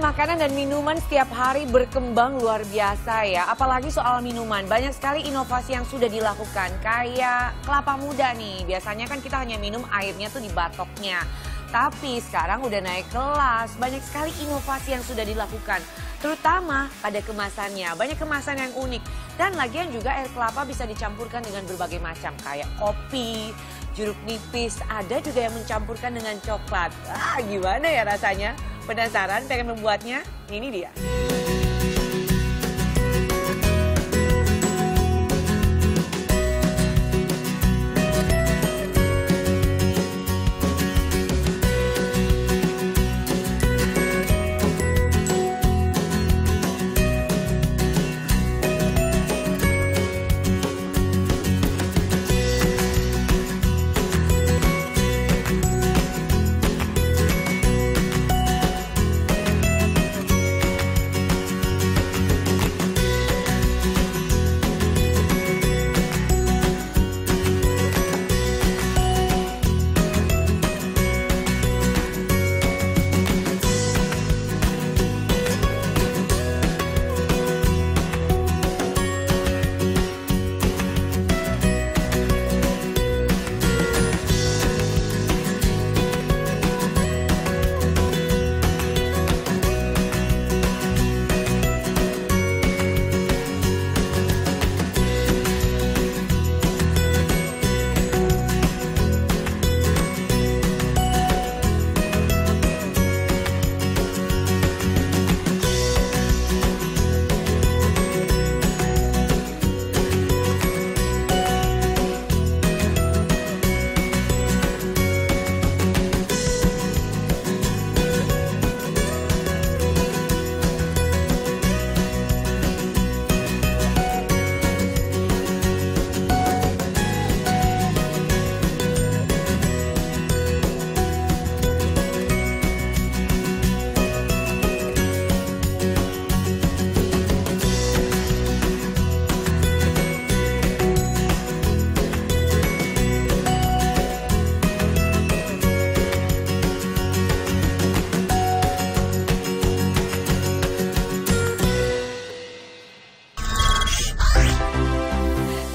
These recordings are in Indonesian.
makanan dan minuman setiap hari berkembang luar biasa ya. Apalagi soal minuman, banyak sekali inovasi yang sudah dilakukan. Kayak kelapa muda nih, biasanya kan kita hanya minum airnya tuh di batoknya. Tapi sekarang udah naik kelas, banyak sekali inovasi yang sudah dilakukan. Terutama pada kemasannya, banyak kemasan yang unik. Dan lagian juga air kelapa bisa dicampurkan dengan berbagai macam. Kayak kopi, jeruk nipis, ada juga yang mencampurkan dengan coklat. Gimana ya rasanya? Penasaran pengen membuatnya? Ini dia.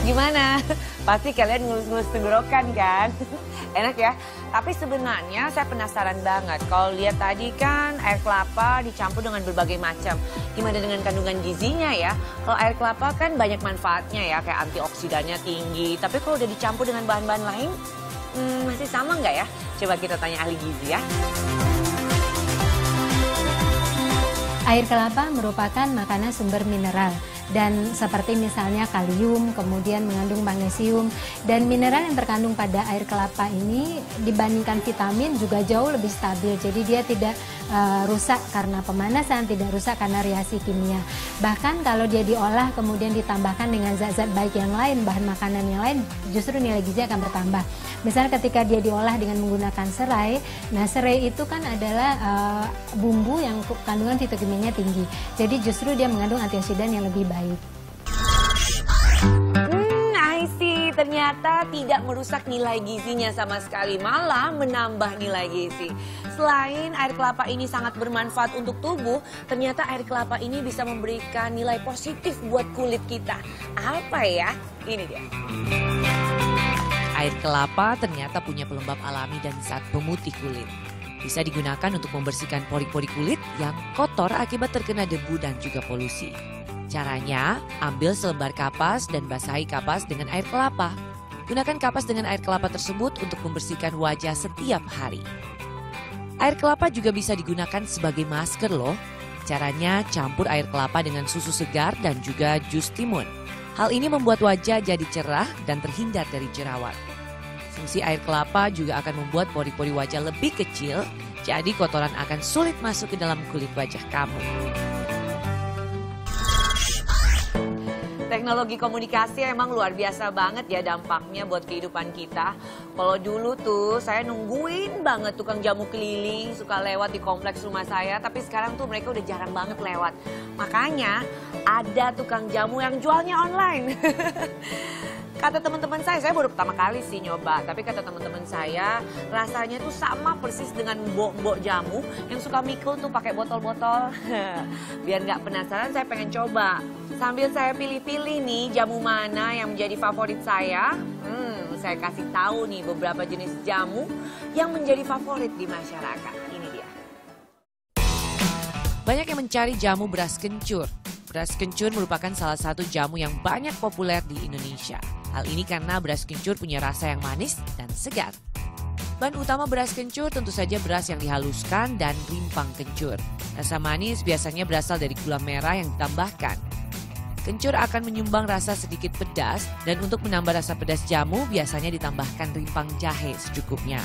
Gimana? Pasti kalian ngelus-ngelus tenggorokan kan? Enak ya? Tapi sebenarnya saya penasaran banget. Kalau lihat tadi kan air kelapa dicampur dengan berbagai macam. Gimana dengan kandungan gizinya ya? Kalau air kelapa kan banyak manfaatnya ya, kayak antioksidannya tinggi. Tapi kalau udah dicampur dengan bahan-bahan lain, masih sama nggak ya? Coba kita tanya ahli gizi ya. Air kelapa merupakan makanan sumber mineral dan seperti misalnya kalium, kemudian mengandung magnesium, dan mineral yang terkandung pada air kelapa ini dibandingkan vitamin juga jauh lebih stabil. Jadi dia tidak rusak karena pemanasan, tidak rusak karena reaksi kimia. Bahkan kalau dia diolah kemudian ditambahkan dengan zat-zat baik yang lain, bahan makanan yang lain, justru nilai gizi akan bertambah. Misalnya ketika dia diolah dengan menggunakan serai, nah serai itu kan adalah bumbu yang kandungan fitokimia tinggi. Jadi justru dia mengandung antioksidan yang lebih baik. I see. Ternyata tidak merusak nilai gizinya sama sekali, malah menambah nilai gizi. Selain air kelapa ini sangat bermanfaat untuk tubuh, ternyata air kelapa ini bisa memberikan nilai positif buat kulit kita. Apa ya? Ini dia. Air kelapa ternyata punya pelembab alami dan zat pemutih kulit. Bisa digunakan untuk membersihkan pori-pori kulit yang kotor akibat terkena debu dan juga polusi. Caranya, ambil selembar kapas dan basahi kapas dengan air kelapa. Gunakan kapas dengan air kelapa tersebut untuk membersihkan wajah setiap hari. Air kelapa juga bisa digunakan sebagai masker loh. Caranya, campur air kelapa dengan susu segar dan juga jus timun. Hal ini membuat wajah jadi cerah dan terhindar dari jerawat. Fungsi air kelapa juga akan membuat pori-pori wajah lebih kecil, jadi kotoran akan sulit masuk ke dalam kulit wajah kamu. Teknologi komunikasi emang luar biasa banget ya dampaknya buat kehidupan kita. Kalau dulu tuh saya nungguin banget tukang jamu keliling suka lewat di kompleks rumah saya. Tapi sekarang tuh mereka udah jarang banget lewat. Makanya ada tukang jamu yang jualnya online. Kata teman-teman saya baru pertama kali sih nyoba. Tapi kata teman-teman saya rasanya tuh sama persis dengan mbok-mbok jamu yang suka mikul tuh pakai botol-botol. Biar nggak penasaran saya pengen coba. Sambil saya pilih-pilih nih jamu mana yang menjadi favorit saya. Saya kasih tahu nih beberapa jenis jamu yang menjadi favorit di masyarakat. Ini dia. Banyak yang mencari jamu beras kencur. Beras kencur merupakan salah satu jamu yang banyak populer di Indonesia. Hal ini karena beras kencur punya rasa yang manis dan segar. Bahan utama beras kencur tentu saja beras yang dihaluskan dan rimpang kencur. Rasa manis biasanya berasal dari gula merah yang ditambahkan. Kencur akan menyumbang rasa sedikit pedas dan untuk menambah rasa pedas jamu biasanya ditambahkan rimpang jahe secukupnya.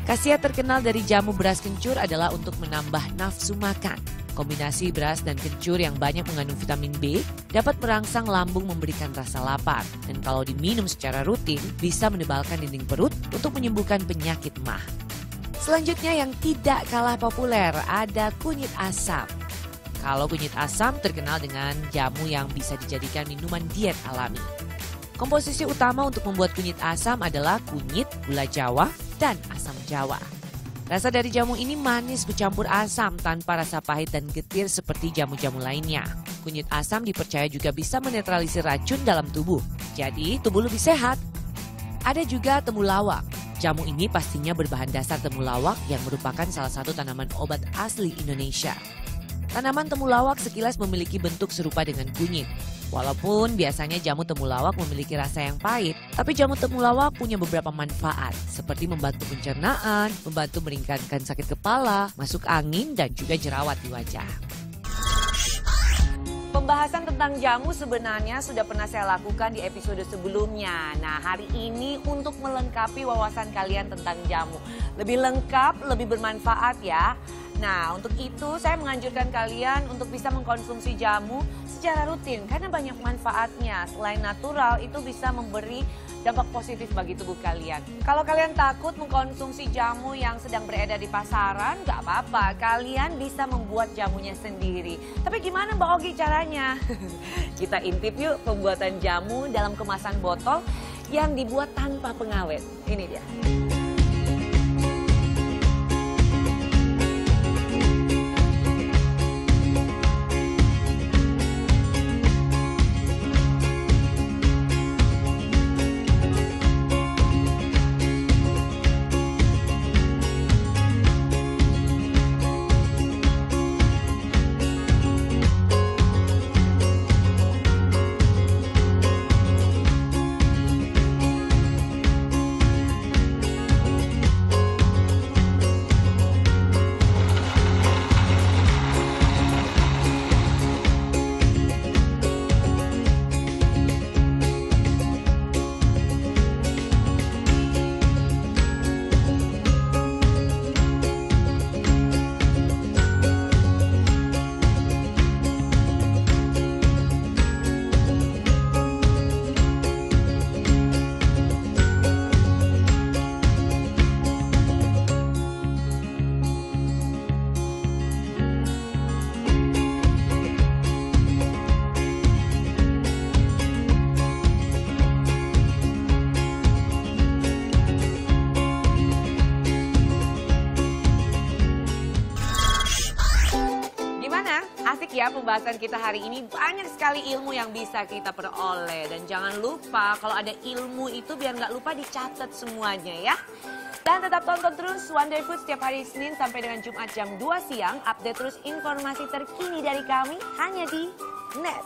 Khasiat terkenal dari jamu beras kencur adalah untuk menambah nafsu makan. Kombinasi beras dan kencur yang banyak mengandung vitamin B dapat merangsang lambung memberikan rasa lapar. Dan kalau diminum secara rutin bisa menebalkan dinding perut untuk menyembuhkan penyakit MAH. Selanjutnya yang tidak kalah populer ada kunyit asam. Kalau kunyit asam terkenal dengan jamu yang bisa dijadikan minuman diet alami. Komposisi utama untuk membuat kunyit asam adalah kunyit, gula jawa, dan asam jawa. Rasa dari jamu ini manis bercampur asam tanpa rasa pahit dan getir seperti jamu-jamu lainnya. Kunyit asam dipercaya juga bisa menetralisir racun dalam tubuh, jadi tubuh lebih sehat. Ada juga temulawak. Jamu ini pastinya berbahan dasar temulawak yang merupakan salah satu tanaman obat asli Indonesia. Tanaman temulawak sekilas memiliki bentuk serupa dengan kunyit. Walaupun biasanya jamu temulawak memiliki rasa yang pahit, tapi jamu temulawak punya beberapa manfaat seperti membantu pencernaan, membantu meringankan sakit kepala, masuk angin, dan juga jerawat di wajah. Pembahasan tentang jamu sebenarnya sudah pernah saya lakukan di episode sebelumnya. Nah, hari ini untuk melengkapi wawasan kalian tentang jamu. Lebih lengkap, lebih bermanfaat ya. Nah, untuk itu saya menganjurkan kalian untuk bisa mengkonsumsi jamu secara rutin karena banyak manfaatnya. Selain natural, itu bisa memberi dampak positif bagi tubuh kalian. Kalau kalian takut mengkonsumsi jamu yang sedang beredar di pasaran, nggak apa-apa. Kalian bisa membuat jamunya sendiri. Tapi gimana Mbak Ogi caranya? Kita intip yuk pembuatan jamu dalam kemasan botol yang dibuat tanpa pengawet. Ini dia. Asik ya pembahasan kita hari ini, banyak sekali ilmu yang bisa kita peroleh. Dan jangan lupa kalau ada ilmu itu biar nggak lupa dicatat semuanya ya. Dan tetap tonton terus One Day Food setiap hari Senin sampai dengan Jumat jam 2 siang. Update terus informasi terkini dari kami hanya di NET.